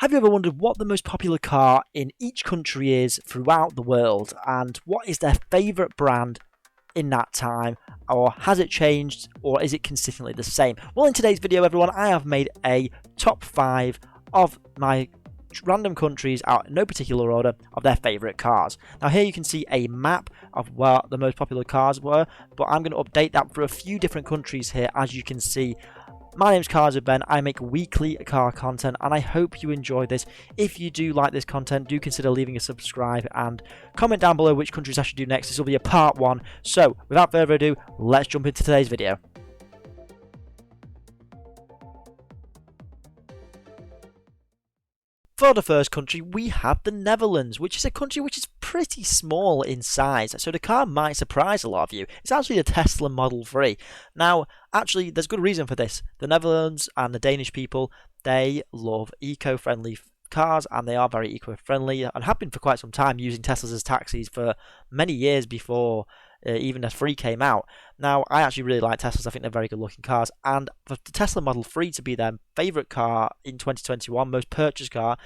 Have you ever wondered what the most popular car in each country is throughout the world and what is their favourite brand in that time, or has it changed, or is it consistently the same? Well, in today's video, everyone, I have made a top 5 of my random countries out in no particular order of their favourite cars. Now here you can see a map of where the most popular cars were, but I'm going to update that for a few different countries here. As you can see, my name's Cars with Ben. I make weekly car content and I hope you enjoy this. If you do like this content, do consider leaving a subscribe and comment down below which countries I should do next. This will be a part 1. So without further ado, let's jump into today's video. For the first country, we have the Netherlands, which is a country which is pretty small in size, so the car might surprise a lot of you. It's actually a Tesla Model 3. Now, actually, there's good reason for this. The Netherlands and the Danish people, they love eco-friendly cars, and they are very eco-friendly, and have been for quite some time, using Teslas as taxis for many years before even the 3 came out. Now, I actually really like Teslas. I think they're very good looking cars, and for the Tesla Model 3 to be their favourite car in 2021, most purchased car,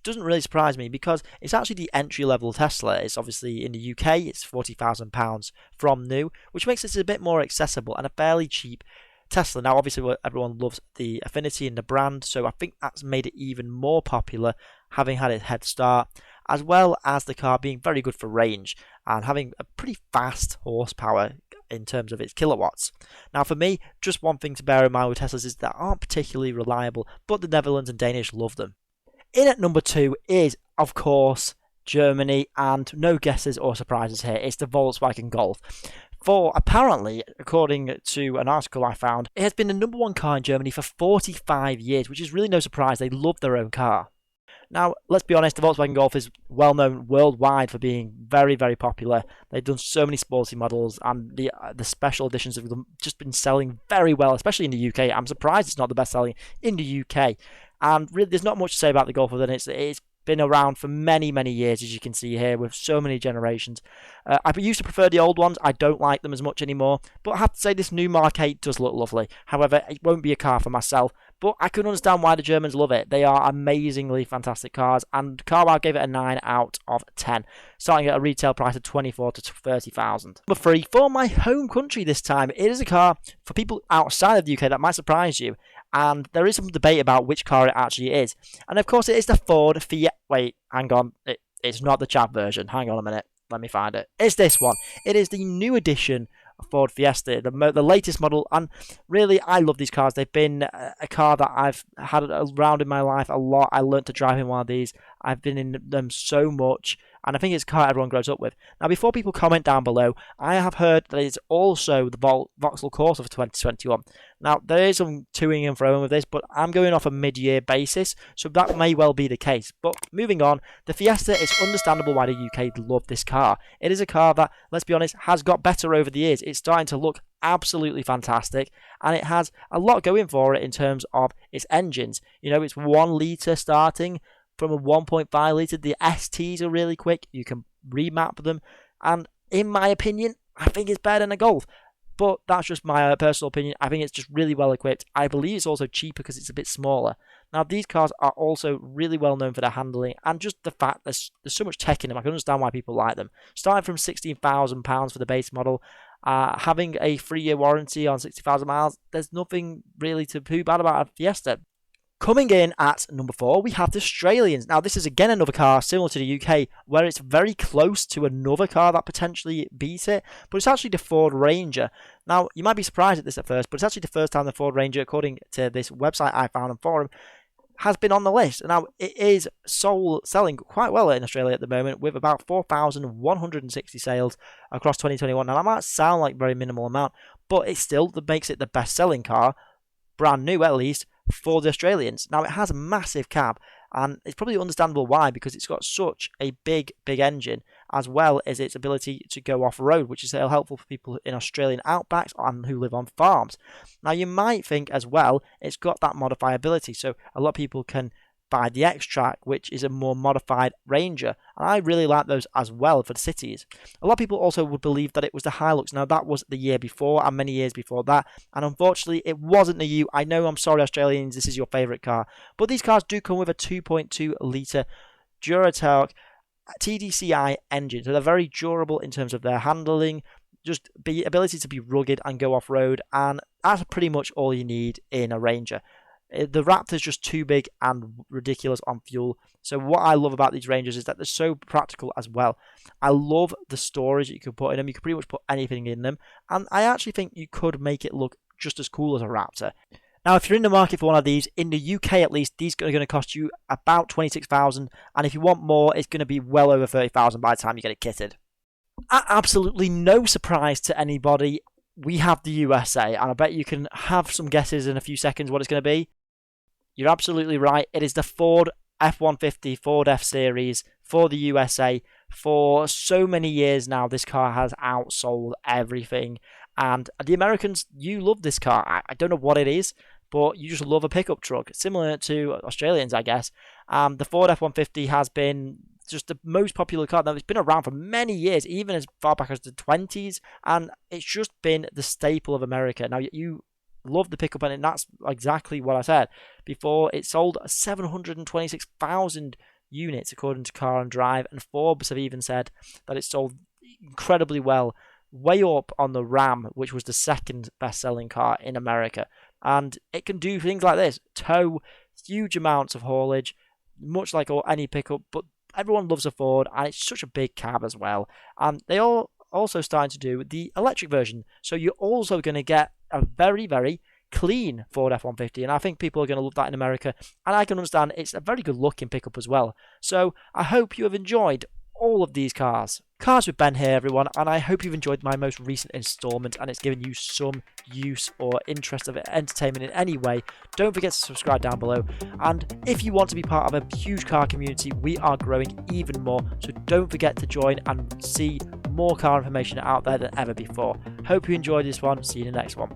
doesn't really surprise me because it's actually the entry level Tesla. It's obviously in the UK, it's £40,000 from new, which makes it a bit more accessible and a fairly cheap Tesla. Now, obviously, everyone loves the affinity in the brand, so I think that's made it even more popular, having had a head start, as well as the car being very good for range and having a pretty fast horsepower in terms of its kilowatts. Now, for me, just one thing to bear in mind with Teslas is that aren't particularly reliable, but the Netherlands and Danish love them. In at number 2 is, of course, Germany, and no guesses or surprises here. It's the Volkswagen Golf. For apparently, according to an article I found, it has been the number 1 car in Germany for 45 years, which is really no surprise. They love their own car. Now, let's be honest, the Volkswagen Golf is well known worldwide for being very, very popular. They've done so many sporty models, and the special editions have just been selling very well, especially in the UK. I'm surprised it's not the best selling in the UK. And really, there's not much to say about the Golf other than it's been around for many, many years, as you can see here, with so many generations. I used to prefer the old ones. I don't like them as much anymore, but I have to say this new Mark 8 does look lovely. However, it won't be a car for myself, but I can understand why the Germans love it. They are amazingly fantastic cars, and CarWow gave it a 9 out of 10, starting at a retail price of 24 to 30,000. Number 3, for my home country this time, it is a car for people outside of the UK that might surprise you. And there is some debate about which car it actually is. And of course, it is the Ford Fiesta. Wait, hang on. It's not the chat version. Hang on a minute. Let me find it. It's this one. It is the new edition of Ford Fiesta, the latest model. And really, I love these cars. They've been a car that I've had around in my life a lot. I learned to drive in one of these. I've been in them so much. And I think it's a car everyone grows up with. Now, before people comment down below, I have heard that it's also the Vauxhall Corsa for 2021. Now, there is some toing and froing with this, but I'm going off a mid-year basis, so that may well be the case. But moving on, the Fiesta, it's understandable why the UK love this car. It is a car that, let's be honest, has got better over the years. It's starting to look absolutely fantastic, and it has a lot going for it in terms of its engines. You know, it's 1 litre starting from a 1.5 litre. The STs are really quick. You can remap them. And in my opinion, I think it's better than a Golf. But that's just my personal opinion. I think it's just really well equipped. I believe it's also cheaper because it's a bit smaller. Now, these cars are also really well known for their handling and just the fact there's so much tech in them. I can understand why people like them. Starting from £16,000 for the base model, having a 3-year warranty on 60,000 miles, there's nothing really too bad about a Fiesta. Coming in at number 4, we have the Australians. Now, this is again another car similar to the UK, where it's very close to another car that potentially beats it, but it's actually the Ford Ranger. Now, you might be surprised at this at first, but it's actually the first time the Ford Ranger, according to this website I found on forum, has been on the list. Now, it is selling quite well in Australia at the moment, with about 4,160 sales across 2021. Now, that might sound like a very minimal amount, but it still makes it the best-selling car, brand new at least, for the Australians. Now, it has a massive cab, and it's probably understandable why, because it's got such a big engine, as well as its ability to go off-road, which is helpful for people in Australian outbacks and who live on farms. Now, you might think as well, it's got that modifiability, so a lot of people can by the X-Track, which is a more modified Ranger, and I really like those as well for the cities. A lot of people also would believe that it was the Hilux. Now, that was the year before and many years before that, and unfortunately it wasn't the U. I know, I'm sorry Australians, this is your favourite car, but these cars do come with a 2.2 litre Duratorque TDCi engine, so they're very durable in terms of their handling, just the ability to be rugged and go off-road, and that's pretty much all you need in a Ranger. The Raptor's just too big and ridiculous on fuel. So what I love about these Rangers is that they're so practical as well. I love the storage that you can put in them. You can pretty much put anything in them. And I actually think you could make it look just as cool as a Raptor. Now, if you're in the market for one of these, in the UK at least, these are going to cost you about $26,000. And if you want more, it's going to be well over $30,000 by the time you get it kitted. Absolutely no surprise to anybody, we have the USA, and I bet you can have some guesses in a few seconds what it's going to be. You're absolutely right. It is the Ford F-150, Ford F-Series for the USA. For so many years now, this car has outsold everything. And the Americans, you love this car. I don't know what it is, but you just love a pickup truck. Similar to Australians, I guess. The Ford F-150 has been just the most popular car. Now, it's been around for many years, even as far back as the 20s, and it's just been the staple of America. Now, you love the pickup, and that's exactly what I said before. It sold 726,000 units, according to Car and Drive, and Forbes have even said that it sold incredibly well, way up on the Ram, which was the second best-selling car in America. And it can do things like this: tow huge amounts of haulage, much like any pickup, but everyone loves a Ford, and it's such a big cab as well. And they are also starting to do the electric version, so you're also going to get a very, very clean Ford F-150, and I think people are going to love that in America, and I can understand it's a very good looking pickup as well. So I hope you have enjoyed all of these cars. Cars with Ben here, everyone, and I hope you've enjoyed my most recent installment and it's given you some use or interest of entertainment in any way. Don't forget to subscribe down below, and if you want to be part of a huge car community, we are growing even more, so don't forget to join and see more car information out there than ever before. Hope you enjoyed this one. See you in the next one.